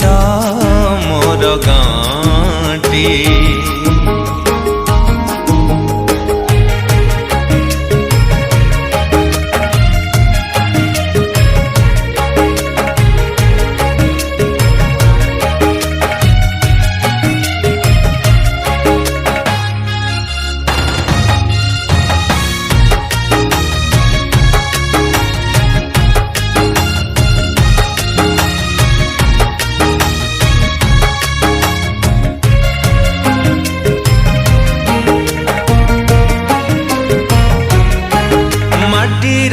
छोटा मोर गाँटी।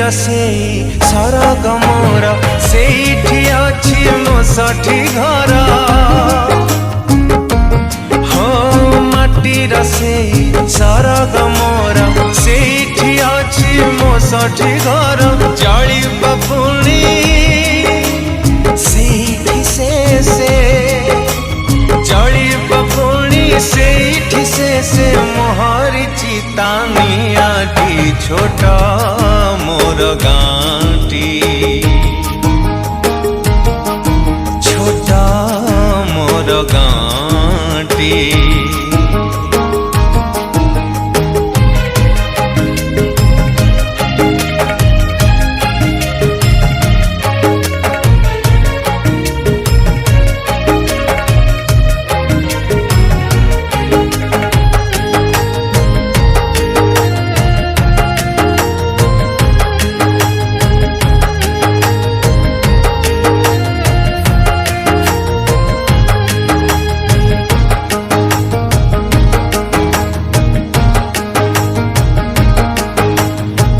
से सरग मोर सेठी अछि मोसठी घर हो माटीर से सरग मोर सेठी अछि मोसठी घर जली बपुणी सेठी से जली बपुणी सेठी से मोहरी चितानिया दी छोटा मोर गाँटी। छोटा मोर गाँटी।